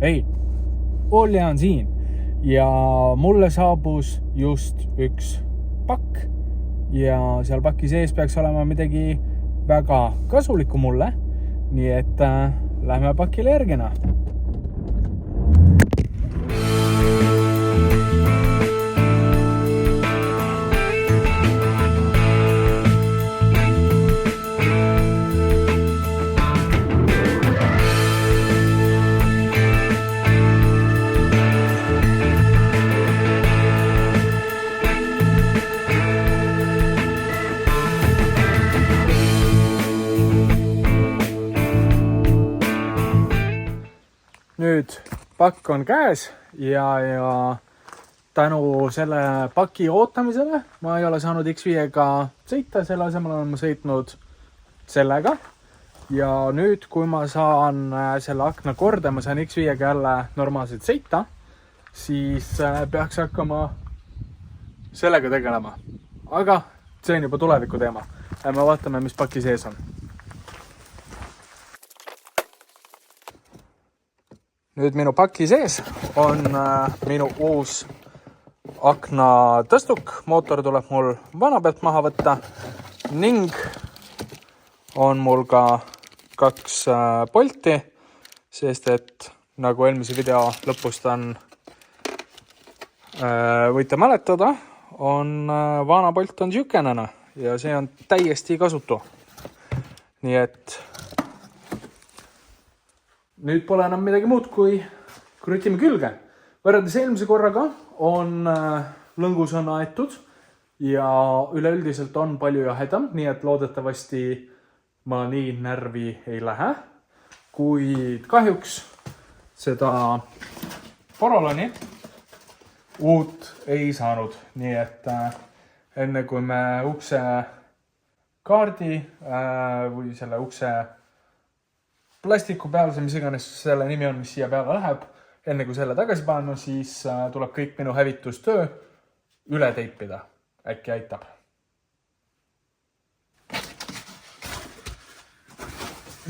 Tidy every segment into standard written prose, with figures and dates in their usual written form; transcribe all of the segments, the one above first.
Ei, Olja on siin ja mulle saabus just üks pakk ja seal paki sees peaks olema midagi väga kasulikku mulle. Nii et lähme pakile järgina. Nüüd pakk on käes ja tänu selle paki ootamisele ma ei ole saanud X5-ga sõita, selle asemel olen ma sõitnud sellega. Ja nüüd, kui ma saan selle akna korda, ma saan X5-ga jälle normaalselt sõita, siis peaks hakkama sellega tegelema. Aga see on juba tuleviku teema. Me vaatame, mis paki sees on. Nüüd minu paki sees on minu uus aknatõstuk. Mootor tuleb mul vana pealt maha võtta ning on mul ka 2 polti, sest et nagu eelmise video lõpust võite mäletada, on vana polt on sükkenena ja see on täiesti kasutu. Nii et nüüd pole enam midagi muud kui krutime külge. Võrreldes eelmise korraga on lõngus on aetud ja üleüldiselt on palju jahedam, nii et loodetavasti ma nii närvi ei lähe. Kuid kahjuks seda poroloni uut ei saanud, nii et enne kui me ukse kaardi või selle ukse plastiku peal, see mis iganes selle nimi on, mis siia peale läheb, enne kui selle tagasi panna, siis tuleb kõik minu hävitustöö üle teipida. Äkki aitab.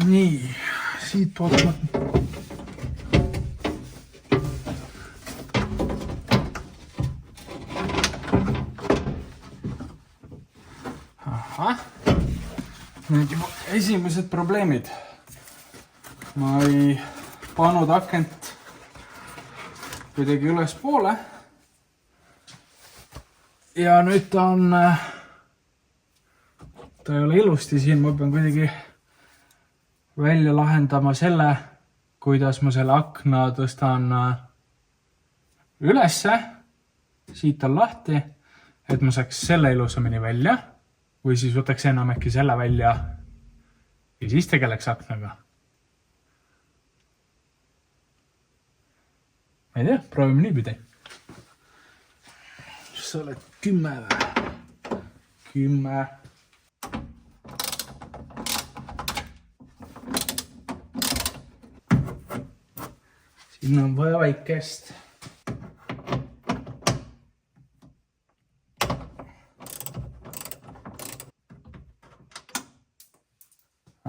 Nii, siit poolt ma... Ahah, nüüd juba esimesed probleemid. Ma ei pannud akent kuidagi üles poole. Ja nüüd ta ei ole ilusti siin. Ma pean kuidagi välja lahendama selle, kuidas ma selle akna tõstan ülesse. Siit on lahti, et ma saaks selle ilusamini välja. Või siis võtaks enam äkki selle välja ja siis tegeleks aknaga. Ma ei tea, proovime niipidi. Sa oled 10 või? 10. Siin on vaja väikest.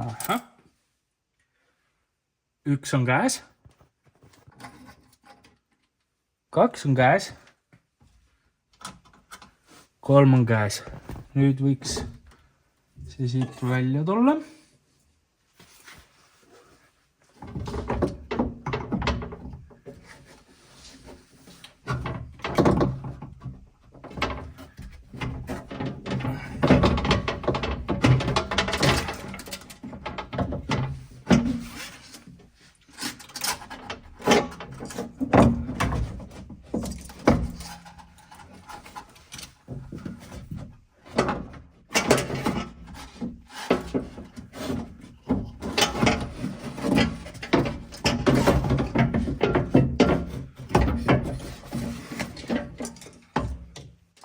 Aha. 1 on käes. 2 on käes. 3 on käes. Nüüd võiks see siit välja tulla.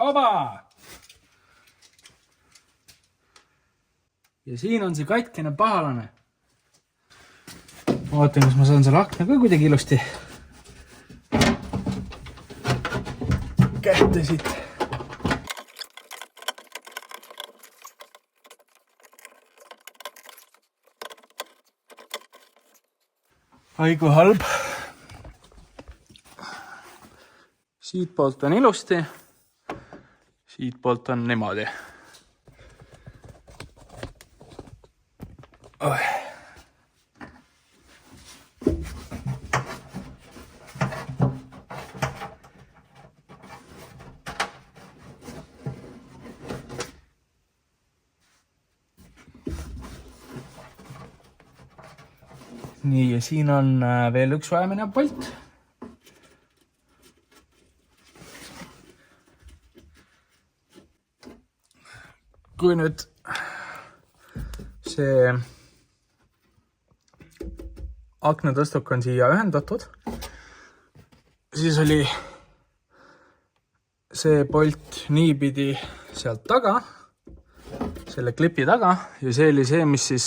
Oba! Ja siin on see katkine pahalane. Vaatan, kas ma saan selle akna ka kuidagi ilusti kätte siit. Ai kui halb. Siit poolt on ilusti. Siit poolt on niimoodi. Nii, ja siin on veel üks vajaminev polt. Kui nüüd see aknatõstuk on siia ühendatud, siis oli see polt niipidi sealt taga, selle klipi taga, ja see oli see, mis siis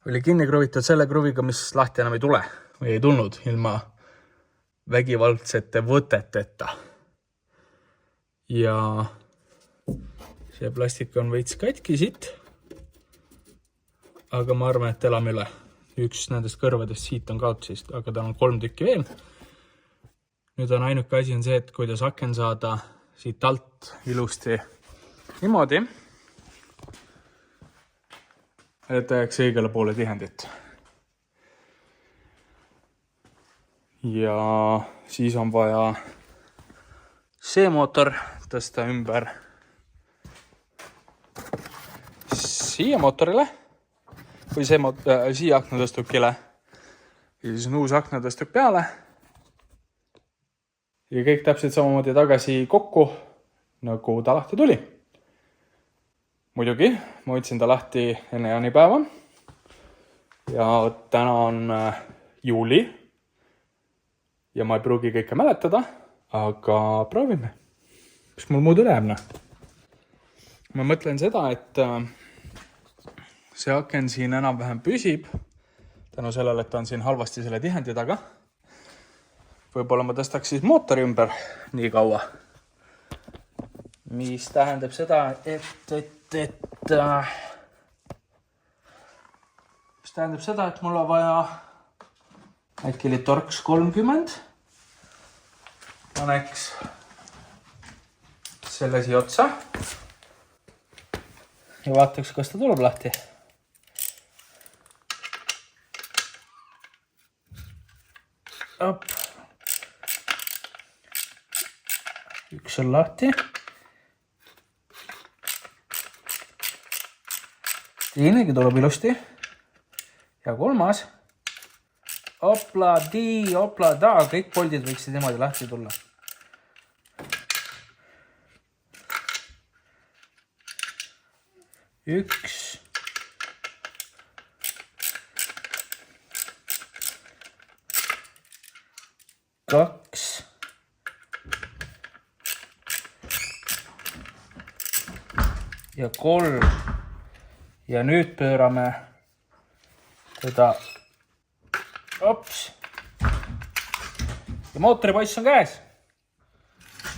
oli kinni kruvitud selle kruviga, mis lahti enam ei tule või ei tulnud ilma vägivaldsete võteteta. Ja see plastik on veits katki siit, aga ma arvan, et elame üle. Üks nendest kõrvadest siit on kaotsist, aga tal on 3 tükki veel. Nüüd on ainuke asi on see, et kuidas aken saada siit alt ilusti niimoodi, et ajaks õigele poole tihendit. Ja siis on vaja see mootor tõsta ümber siia mootorile või siia aknatõstukile. Ja siis on uus aknatõstuk peale. Ja kõik täpselt samamoodi tagasi kokku, nagu ta lahti tuli. Muidugi, ma võtsin ta lahti enne jaanipäeva ja täna on juuli ja ma ei pruugi kõike mäletada, aga proovime. Mis mul muud üle jääb? Ma mõtlen seda, et see aken siin enam-vähem püsib tänu sellele, et ta on siin halvasti selle tihendi taga. Võib-olla ma tõstaks siis mootori ümber nii kaua. Mis tähendab seda, et mul on vaja äkki oli Torx 30. Paneks selle siia otsa ja vaataks, kas ta tuleb lahti. Op. Üks on lahti. Teinegi tuleb ilusti. Ja 3. Opladi, oplada. Kõik poldid võiksid niimoodi lahti tulla. Üks. Kaks. Ja 3. Ja nüüd pöörame teda ja mootoripoiss on käes.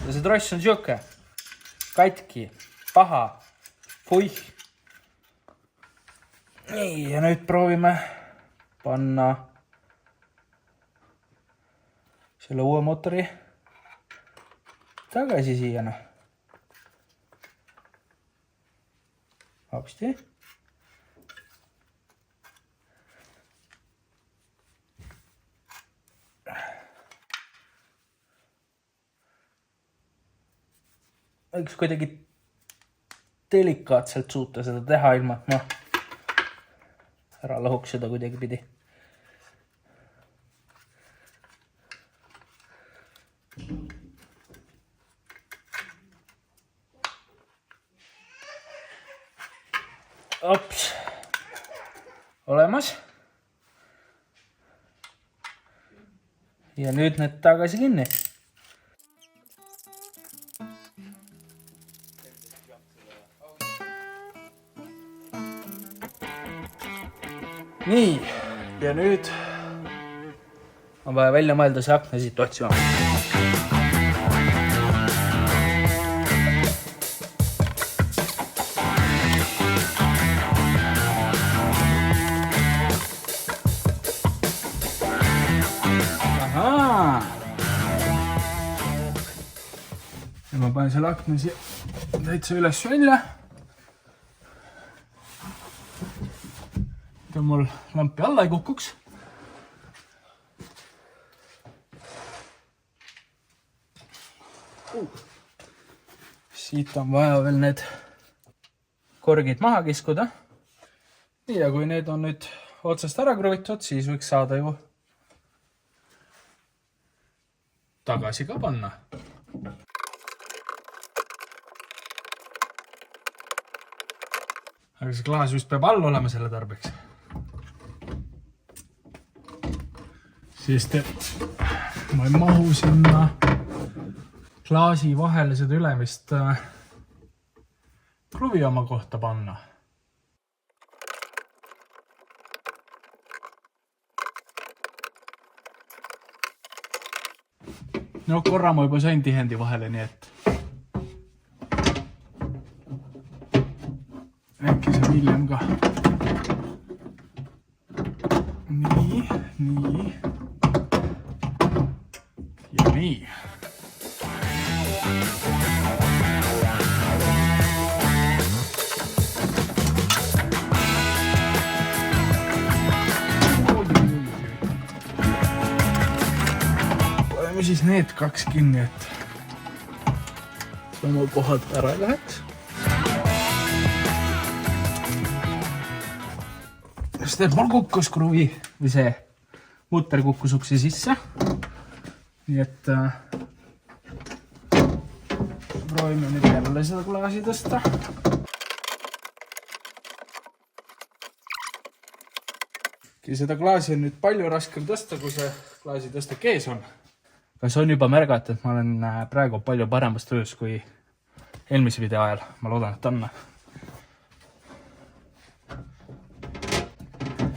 Ja see tross on siuke katki, paha, puih. Nii, ja nüüd proovime panna selle uue mootori tagasi siia. Hopsti. Võiks kuidagi delikaatselt suuta seda teha ilma, et ma ära lõhuks seda kuidagi pidi. Ops. Olemas. Ja nüüd need tagasi kinni. Nii, ja nüüd on vaja välja mõelda see akna situatsioon. ja ma panen selle akna siia täitsa üles välja. Et mul lampi alla ei kukuks. Siit on vaja veel need korgid maha kiskuda. Ja kui need on nüüd otsast ära kruvitud, siis võiks saada ju tagasi ka panna. Aga see klaas just peab all olema selle tarbeks. Sest et ma ei mahu sinna klaasi vahele seda ülemist kruvi oma kohta panna. No korra ma juba sain tihendi vahele, nii et äkki see hiljem ka. Nii ja nii. Paneme siis need kaks kinni, et sama kohad ära ei läheks. Sest et mul kukkus kruvi või see mutter kukkus uksi sisse. Nii et proovime nüüd jälle seda klaasi tõsta. Seda klaasi on nüüd palju raskem tõsta, kui see klaasi tõsta kees on. Kas on juba märgata, et ma olen praegu palju paremas töös kui eelmise video ajal. Ma loodan, et on.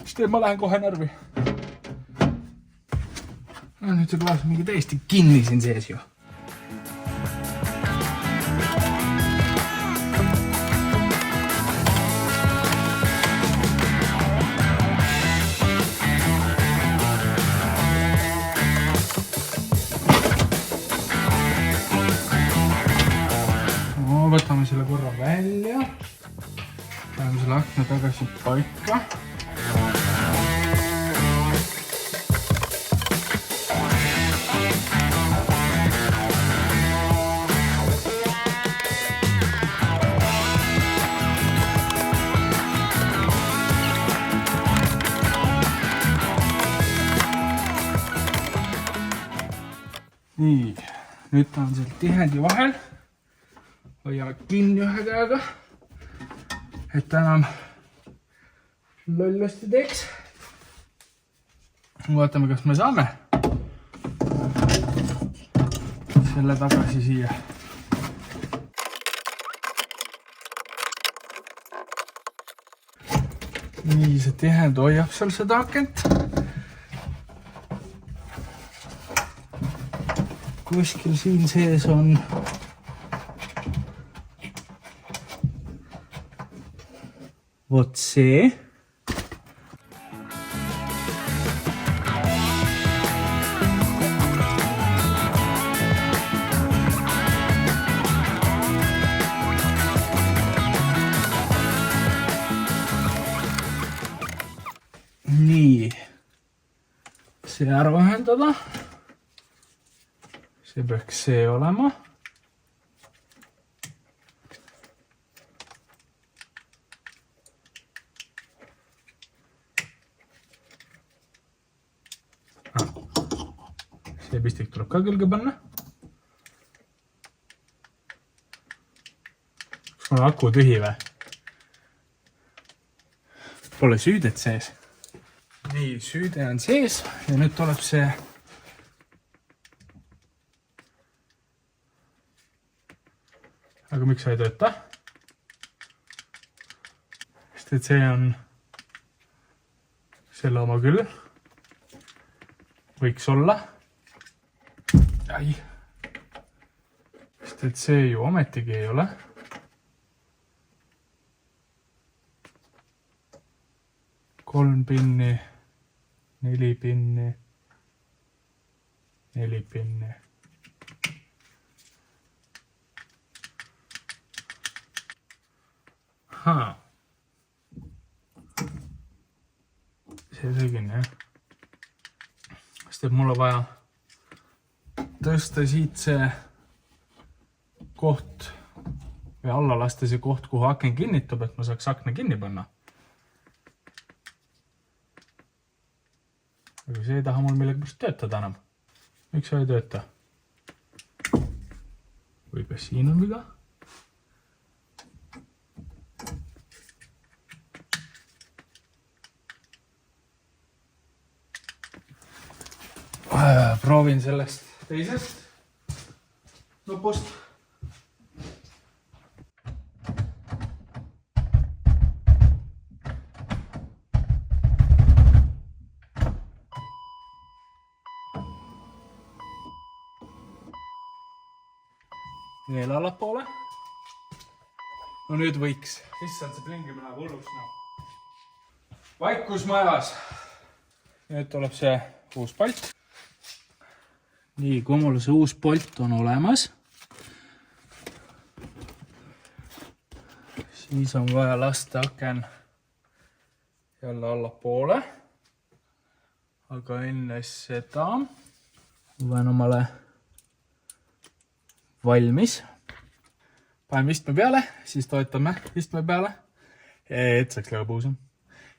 Sest ma lähen kohe närvi. Nüüd see klaas on mingi täiesti kinni siin sees ju. Võtame selle korra välja. Paneme selle akna tagasi paika. Nii, nüüd ta on seal tihendi vahel. Hoiame kinni ühe käega, et enam lollusti teeks. Vaatame, kas me saame selle tagasi siia. Nii, see tihend hoiab seal seda akent. Kuskil siin sees on vot see. Nii. See ära ühendada. See peaks see olema. See pistik tuleb ka külge panna. Kas mul aku tühi või? Pole süüdet sees. Nii, süüde on sees ja nüüd tuleb see aga miks sa ei tööta? Sest et see on selle oma küll. Võiks olla. Ai. Sest et see ju ometigi ei ole. Kolm pinni, 4 pinni, 4 pinni. Ahaa. See tegin, jah. Sest et mul on vaja tõsta siit see koht või alla lasta see koht, kuhu aken kinnitub, et ma saaks akna kinni panna. Aga see ei taha mul millegipärast töötada enam. Miks see ei tööta? Või kas siin on viga? Proovin sellest teisest nupust. Veel allapoole. No nüüd võiks. Issand, see plingimine läheb hulluks. Vaikus majas. Nüüd tuleb see uus palt. Nii, kui mul see uus polt on olemas, siis on vaja lasta aken jälle allapoole. Aga enne seda olen omale valmis. Panen istme peale, siis toetame istme peale. Et saaks lõõbuusam.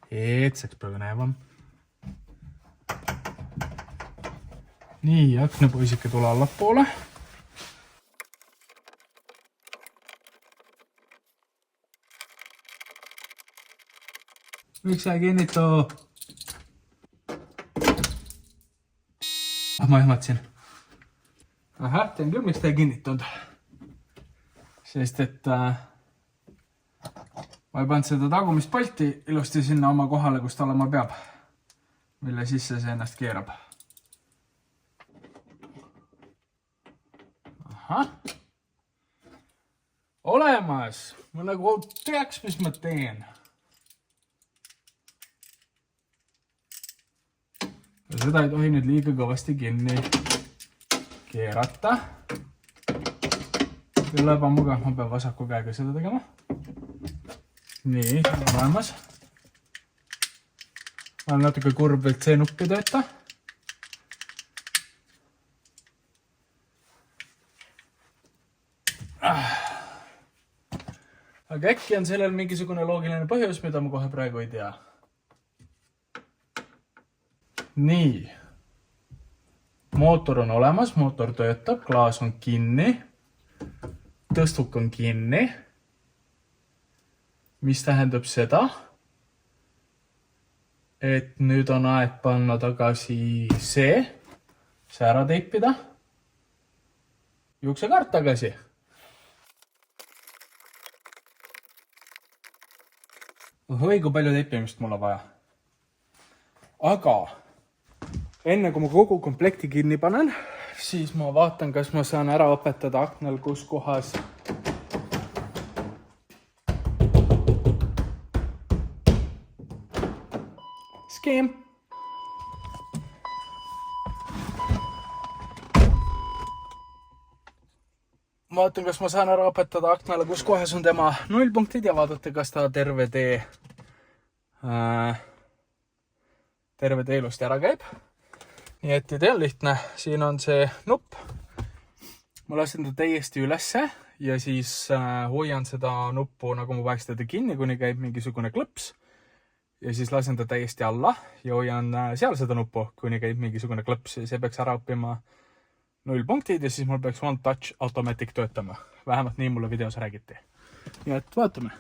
Et saaks põnevam. Nii, aknapoisike tule allapoole. Miks sa ei kinnitu? Ma ehmatsin. Ahah, teen küll, miks ta ei kinnitunud. Sest et ma ei pannud seda tagumist palti ilusti sinna oma kohale, kus ta olema peab. Mille sisse see ennast keerab. Ahah. Olemas. Ma nagu teaks, mis ma teen. Ja seda ei tohi nüüd liiga kõvasti kinni keerata. Küll ebamugav, ma pean vasaku käega seda tegema. Nii, olemas. Ma olen natuke kurb, et see nupp ei tööta. Aga äkki on sellel mingisugune loogiline põhjus, mida ma kohe praegu ei tea. Nii. Mootor on olemas, mootor töötab, klaas on kinni, tõstuk on kinni, mis tähendab seda, et nüüd on aeg panna tagasi see ära teipida, juuksekaart tagasi. Oi, kui palju teipimist mul on vaja. Aga enne kui ma kogu komplekti kinni panen, siis ma vaatan, kas ma saan ära õpetada aknal, kus kohas skeem. Vaatan, kas ma saan ära õpetada aknale, kus kohas on tema nullpunktid ja vaadata, kas ta terve tee ilusti ära käib. Nii et idee on lihtne. Siin on see nupp. Ma lasen ta täiesti ülesse ja siis hoian seda nuppu, nagu ma vaheks teda kinni, kuni käib mingisugune klõps. Ja siis lasen ta täiesti alla ja hoian seal seda nuppu, kuni käib mingisugune klõps. See peaks ära õppima 0 punktid ja siis mul peaks One Touch Automatic töötama. Vähemalt nii mulle videos räägiti. Nii et vaatame.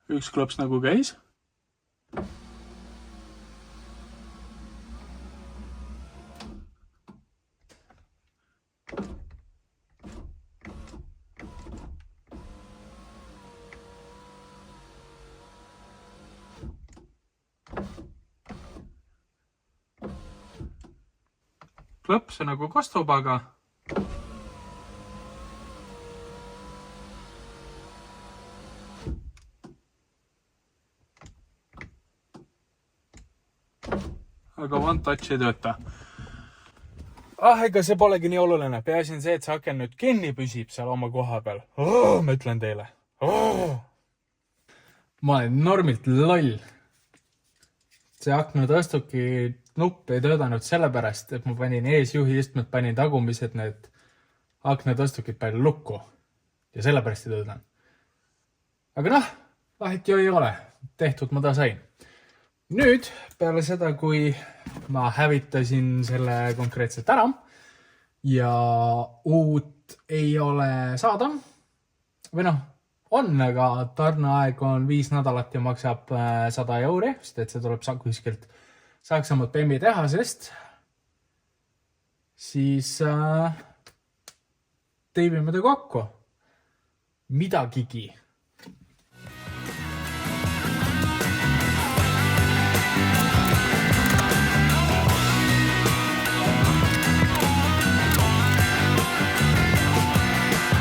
Üks klõps nagu käis. Klõps nagu kostub, aga One Touch ei tööta. ega see polegi nii oluline. Peaasi on see, et see aken nüüd kinni püsib seal oma koha peal. Ma ütlen teile. Ma olen normilt loll. See aknatõstuki nupp ei töötanud sellepärast, et ma panin eesjuhi istmed, panin tagumised need aknatõstukid palju lukku. Ja sellepärast ei töötan. Aga noh, vahet ju ei ole. Tehtud ma ta sain. Nüüd, peale seda, kui ma hävitasin selle konkreetselt ära ja uut ei ole saada, või noh, on, aga tarneaeg on 5 nädalat ja maksab 100 euri, sest et see tuleb kuskilt Saksamaalt Bemmi tehasest, siis teibime ta kokku. Midagigi.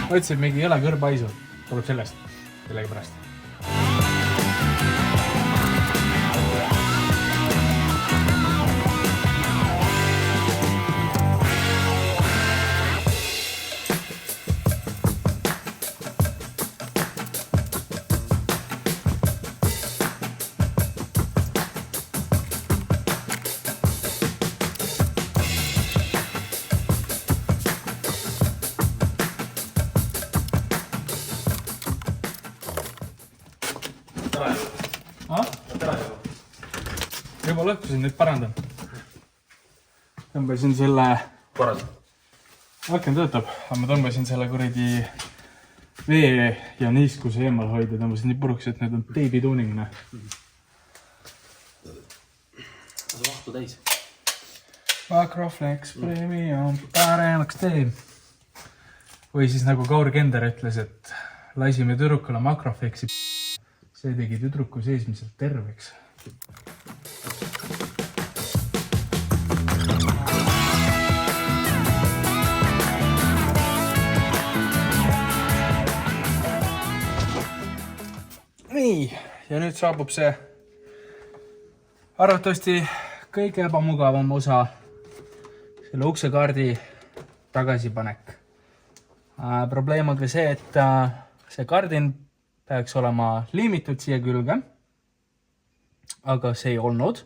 Ma ütlesin, et mingi ei ole kõrpaisu. Tuleb sellest. Sellega pärast. Juba lõhkusin, nüüd parandan. Tõmbasin selle... Aken töötab, aga ma tõmbasin selle kuradi vee ja niiskuse eemal hoida. Tõmbasin nii puruks, et need on teibituuningune. See vahtu täis. Macroflex Premium paremaks teeb. Või siis nagu Kaur Kender ütles, et lasime tüdrukule Macroflexi. See tegi tüdruku seesmiselt terveks. Nii, ja nüüd saabub see arvatavasti kõige ebamugavam osa, selle uksekaardi tagasipanek. Probleem on ka see, et see kaardin peaks olema liimitud siia külge, aga see ei olnud.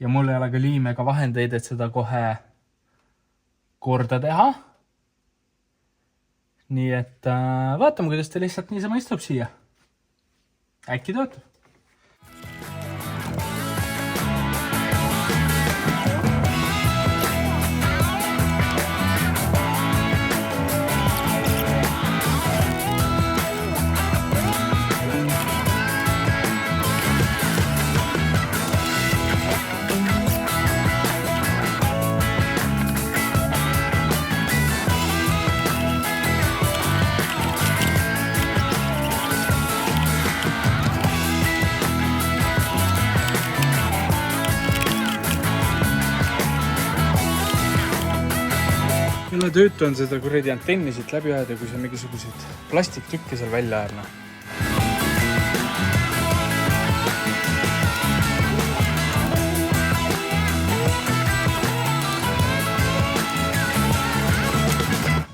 Ja mul ei ole ka liime ega vahendeid, et seda kohe korda teha. Nii et vaatame, kuidas ta lihtsalt niisama istub siia. Äkki töötab. Jälle töötu on seda kuradi antenni siit läbi ajada, kui see mingisuguseid plastiktükke seal välja äärna.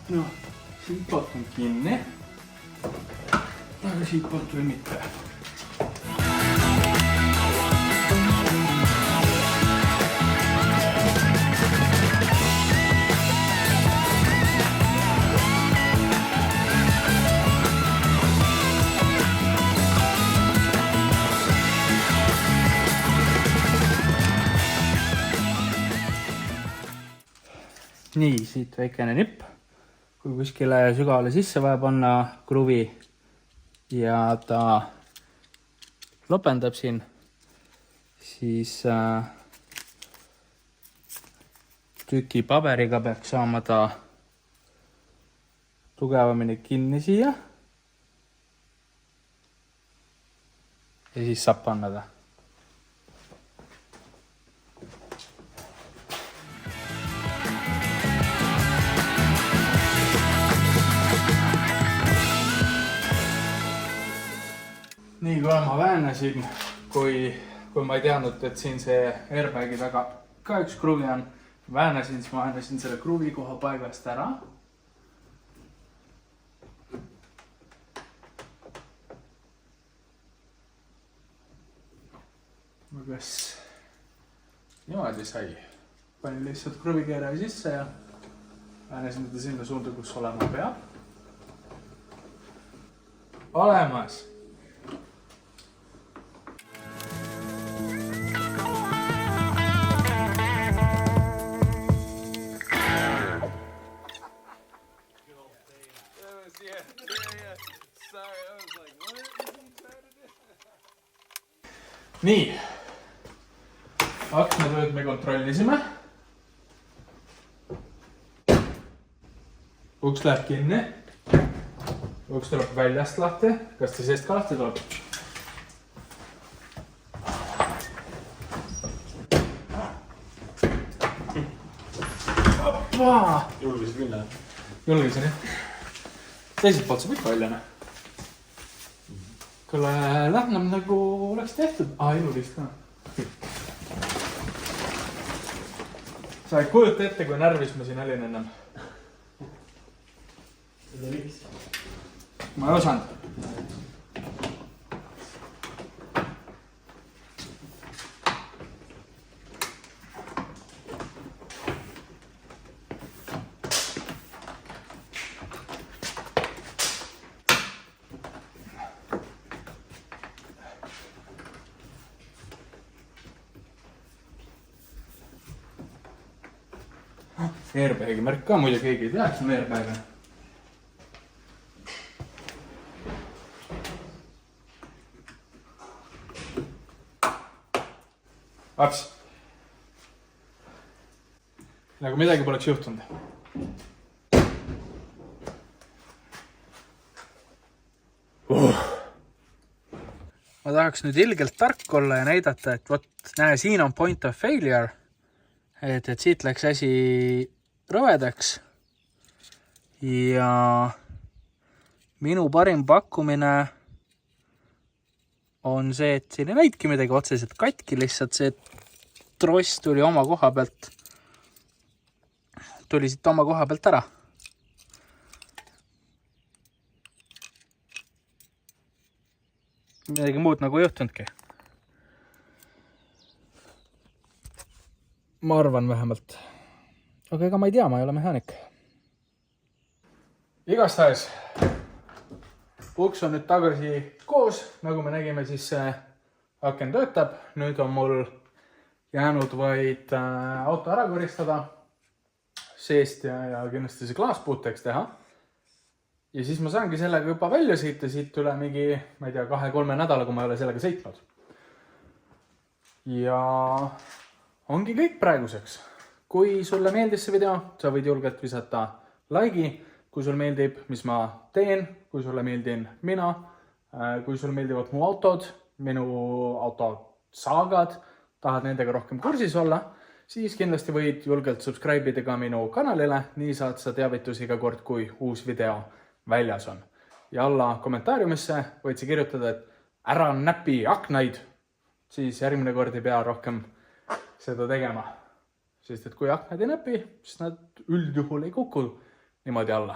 No, siit poolt on kinni. Aga siit poolt või mitte. Nii, siit väikene nipp, kui kuskile sügavale sisse vaja panna kruvi ja ta lopendab siin, siis tüki paberiga peaks saama ta tugevamini kinni siia ja siis saab panna ta. Nii kui ma väänasin, kui ma ei teadnud, et siin see airbagi taga ka üks kruvi on, siis ma väänasin selle kruvi koha paigast ära. Kas niimoodi sai. Panin lihtsalt kruvikeere sisse ja väänasin teda sinna suunda, kus olema peab. Olemas! Nii, aknatööd me kontrollisime. Uks läheb kinni. Uks tuleb väljast lahti. Kas ta seest ka lahti tuleb? Oppa! Julgesid küll, jah? Julgesin, jah. Teiselt poolt saab ikka väljane. Kuule, lähnab nagu oleks tehtud. Ilulist ka. Sa ei kujuta ette, kui närvis ma siin olin ennem. Seda miks? Ma ei osanud. Airbagi märk ka, muidu keegi ei tea, et see on airbag. Aps. Nagu midagi poleks juhtunud. Ma tahaks nüüd ilgelt tark olla ja näidata, et vot, näe, siin on point of failure. Et siit läks asi rõvedaks. Ja minu parim pakkumine on see, et siin ei näidki midagi otseselt katki, lihtsalt see tross tuli oma koha pealt. Tuli siit oma koha pealt ära. Midagi muud nagu ei juhtunudki. Ma arvan vähemalt. Aga ega ma ei tea, ma ei ole mehaanik. Igastahes. Uks on nüüd tagasi koos. Nagu me nägime, siis see aken töötab. Nüüd on mul jäänud vaid auto ära koristada. Seest ja kindlasti see klaaspuuteks teha. Ja siis ma saangi sellega juba välja sõita siit üle mingi, ma ei tea, 2-3 nädala, kui ma ei ole sellega sõitnud. Ja ongi kõik praeguseks. Kui sulle meeldis see video, sa võid julgelt visata like'i. Kui sul meeldib, mis ma teen, kui sulle meeldin mina, kui sulle meeldivad mu autod, minu autosaagad, tahad nendega rohkem kursis olla, siis kindlasti võid julgelt subscribe'ida ka minu kanalile, nii saad sa teavitusi iga kord, kui uus video väljas on. Ja alla kommentaariumisse võid sa kirjutada, et ära näpi aknaid, siis järgmine kord ei pea rohkem seda tegema. Sest et kui aknad ei näpi, siis nad üldjuhul ei kuku niimoodi alla.